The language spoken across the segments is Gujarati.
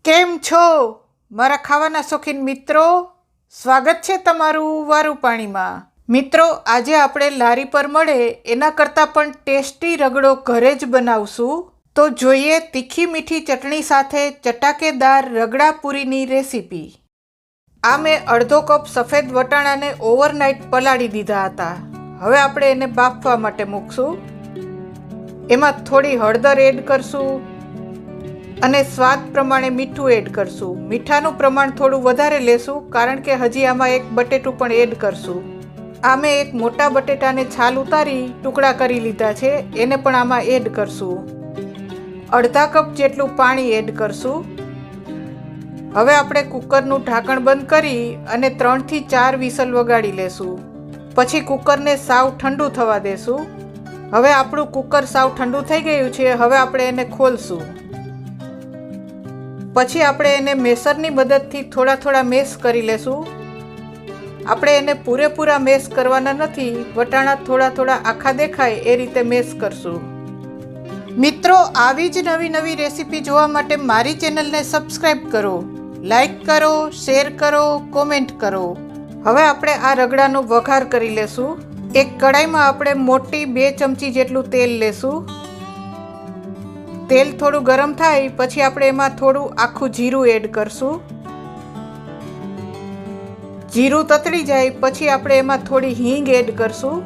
કેમ છો મારા ખાવાના શોખીન મિત્રો? સ્વાગત છે તમારું વારું પાણીમાં. મિત્રો, આજે આપણે લારી પર મળે એના કરતાં પણ ટેસ્ટી રગડો ઘરે જ બનાવશું. તો જોઈએ તીખી મીઠી ચટણી સાથે ચટાકેદાર રગડા પૂરીની રેસીપી. આ મેં અડધો કપ સફેદ વટાણાને ઓવરનાઇટ પલાળી દીધા હતા. હવે આપણે એને બાફવા માટે મૂકશું. એમાં થોડી હળદર એડ કરશું અને સ્વાદ પ્રમાણે મીઠું એડ કરશું. મીઠાનું પ્રમાણ થોડું વધારે લેશું કારણ કે હજી આમાં એક બટેટું પણ એડ કરશું. આ મેં એક મોટા બટેટાને છાલ ઉતારી ટુકડા કરી લીધા છે, એને પણ આમાં એડ કરશું. અડધા કપ જેટલું પાણી એડ કરશું. હવે આપણે કુકરનું ઢાંકણ બંધ કરી અને 3 થી 4 વિસલ વગાડી લેશું. પછી કુકરને સાવ ઠંડુ થવા દેશું. હવે આપણું કુકર સાવ ઠંડુ થઈ ગયું છે. હવે આપણે એને ખોલશું. પછી આપણે એને મેસરની મદદથી થોડા થોડા મેશ કરી લેશું. આપણે એને પૂરેપૂરા મેશ કરવાના નથી, વટાણા થોડા થોડા આખા દેખાય એ રીતે મેશ કરશું. મિત્રો, આવી જ નવી નવી રેસીપી જોવા માટે મારી ચેનલને સબસ્ક્રાઈબ કરો, લાઈક કરો, શેર કરો, કોમેન્ટ કરો. હવે આપણે આ રગડાનો વઘાર કરી લેશું. એક કડાઈમાં આપણે મોટી 2 ચમચી જેટલું તેલ લેશું. તેલ થોડું ગરમ થાય પછી આપણે એમાં થોડું આખું જીરું એડ કરશું. જીરું તતડી જાય પછી આપણે એમાં થોડી હિંગ એડ કરશું.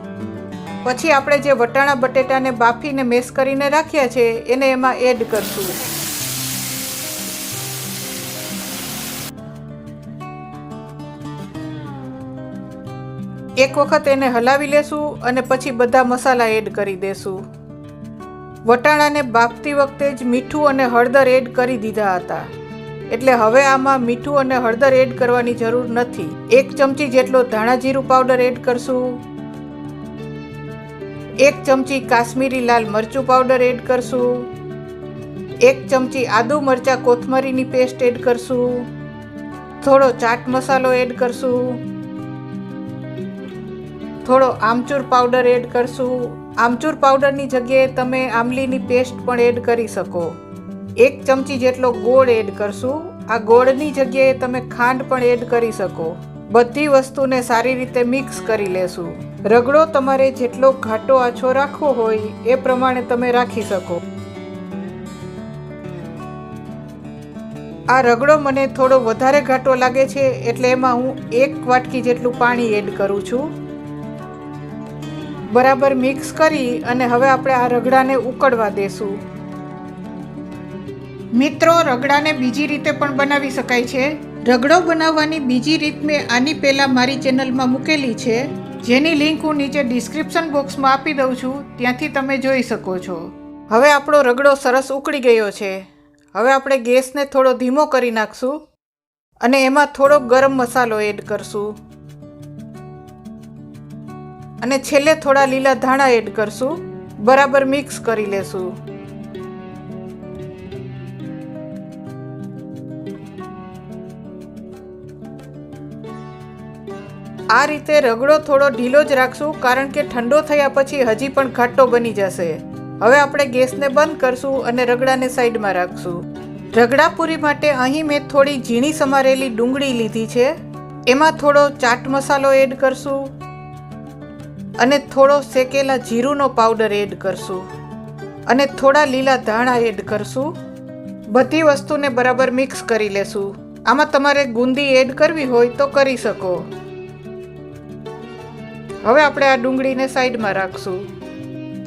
પછી આપણે જે વટાણા બટેટાને બાફીને મેશ કરીને રાખ્યા છે એને એમાં એડ કરશું. એક વખત એને હલાવી લેશું અને પછી બધા મસાલા એડ કરી દેશું. વટાણાને બાફતી વખતે જ મીઠું અને હળદર એડ કરી દીધા હતા, એટલે હવે આમાં મીઠું અને હળદર એડ કરવાની જરૂર નથી. 1 ચમચી જેટલો ધાણા જીરું પાવડર એડ કરશું. 1 ચમચી કાશ્મીરી લાલ મરચું પાવડર એડ કરશું. 1 ચમચી આદુ મરચા કોથમરીની પેસ્ટ એડ કરશું. થોડો ચાટ મસાલો એડ કરશું. થોડો આમચૂર પાવડર એડ કરશું. આમચૂર પાવડરની જગ્યાએ તમે આમલીની પેસ્ટ પણ એડ કરી શકો. 1 ચમચી જેટલો ગોળ એડ કરશું. આ ગોળની જગ્યાએ તમે ખાંડ પણ એડ કરી શકો. બધી વસ્તુને સારી રીતે મિક્સ કરી લેશું. રગડો તમારે જેટલો ઘાટો આછો રાખવો હોય એ પ્રમાણે તમે રાખી શકો. આ રગડો મને થોડો વધારે ઘાટો લાગે છે એટલે એમાં હું 1 વાટકી જેટલું પાણી એડ કરું છું. બરાબર મિક્સ કરી અને હવે આપણે આ રગડાને ઉકળવા દેશું. મિત્રો, રગડાને બીજી રીતે પણ બનાવી શકાય છે. રગડો બનાવવાની બીજી રીત મેં આની પહેલાં મારી ચેનલમાં મૂકેલી છે, જેની લિંક હું નીચે ડિસ્ક્રિપ્શન બોક્સમાં આપી દઉં છું, ત્યાંથી તમે જોઈ શકો છો. હવે આપણો રગડો સરસ ઉકળી ગયો છે. હવે આપણે ગેસને થોડો ધીમો કરી નાખશું અને એમાં થોડો ગરમ મસાલો એડ કરશું અને છેલ્લે થોડા લીલા ધાણા એડ કરશું. બરાબર મિક્સ કરી લેશું. આ રીતે રગડો થોડો ઢીલો જ રાખશું કારણ કે ઠંડો થયા પછી હજી પણ ઘાટો બની જશે. હવે આપણે ગેસને બંધ કરશું અને રગડાને સાઈડમાં રાખશું. રગડા પૂરી માટે અહીં મેં થોડી ઝીણી સમારેલી ડુંગળી લીધી છે. એમાં થોડો ચાટ મસાલો એડ કરશું અને થોડો શેકેલા જીરુંનો પાવડર એડ કરશું અને થોડા લીલા ધાણા એડ કરશું. બધી વસ્તુને બરાબર મિક્સ કરી લેશું. આમાં તમારે ગુંદી એડ કરવી હોય તો કરી શકો. હવે આપણે આ ડુંગળીને સાઈડમાં રાખશું.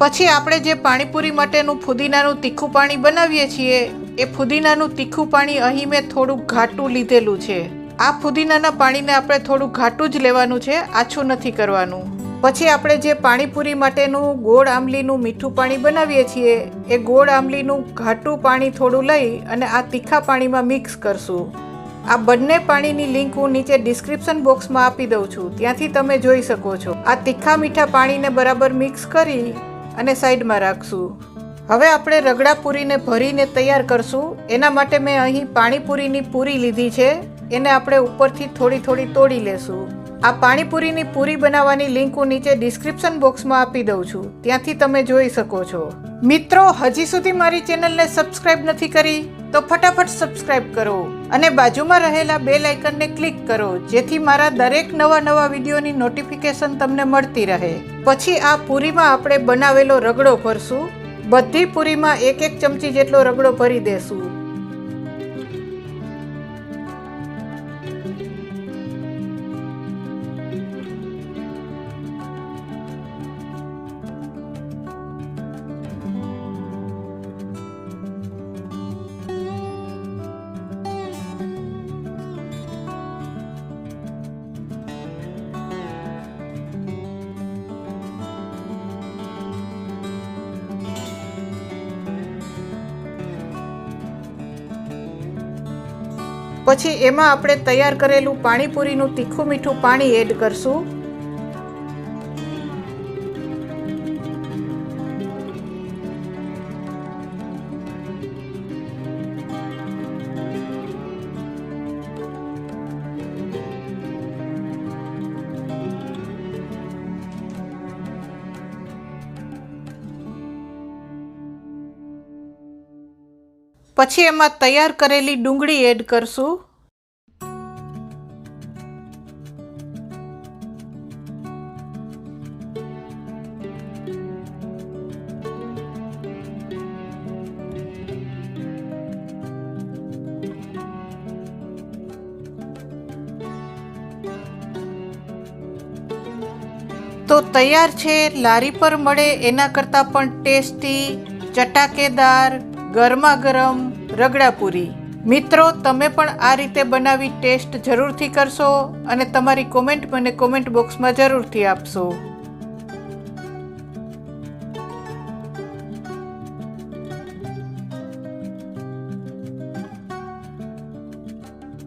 પછી આપણે જે પાણીપુરી માટેનું ફુદીનાનું તીખું પાણી બનાવીએ છીએ એ ફુદીનાનું તીખું પાણી અહીં મેં થોડું ઘાટું લીધેલું છે. આ ફુદીનાના પાણીને આપણે થોડું ઘાટું જ લેવાનું છે, આછું નથી કરવાનું. પછી આપણે જે પાણીપુરી માટેનું ગોળ આંબલીનું મીઠું પાણી બનાવીએ છીએ એ ગોળ આંબલીનું ઘાટું પાણી થોડું લઈ અને આ તીખા પાણીમાં મિક્સ કરશું. આ બંને પાણીની લિંક હું નીચે ડિસ્ક્રિપ્શન બોક્સમાં આપી દઉં છું, ત્યાંથી તમે જોઈ શકો છો. આ તીખા મીઠા પાણીને બરાબર મિક્સ કરી અને સાઈડમાં રાખશું. હવે આપણે રગડા પૂરીને ભરીને તૈયાર કરશું. એના માટે મેં અહીં પાણીપુરીની પૂરી લીધી છે. એને આપણે ઉપરથી થોડી થોડી તોડી લેશું. આ પાણીપુરીની પૂરી બનાવવાની લિંક હું નીચે ડિસ્ક્રિપ્શન બોક્સમાં આપી દઉં છું, ત્યાંથી તમે જોઈ શકો છો. મિત્રો, હજી સુધી મારી ચેનલને સબસ્ક્રાઇબ નથી કરી તો ફટાફટ સબસ્ક્રાઇબ કરો અને બાજુમાં રહેલા બેલ આઇકનને ક્લિક કરો, જેથી મારા દરેક નવા વિડીયોની નોટિફિકેશન તમને મળતી રહે. પછી આ પૂરીમાં આપણે બનાવેલો રગડો ભરશું. બધી પૂરીમાં 1 ચમચી જેટલો રગડો ભરી દેશું. પછી એમાં આપણે તૈયાર કરેલું પાણીપુરીનું તીખું મીઠું પાણી એડ કરશું. પછી એમાં તૈયાર કરેલી ડુંગળી એડ કરશું. તો તૈયાર છે લારી પર મળે એના કરતાં પણ ટેસ્ટી, ચટાકેદાર, ગરમા ગરમ રગડા પૂરી. મિત્રો, તમે પણ આ રીતે બનાવી ટેસ્ટ જરૂરથી કરશો અને તમારી કોમેન્ટ મને કોમેન્ટ બોક્સમાં જરૂરથી આપશો.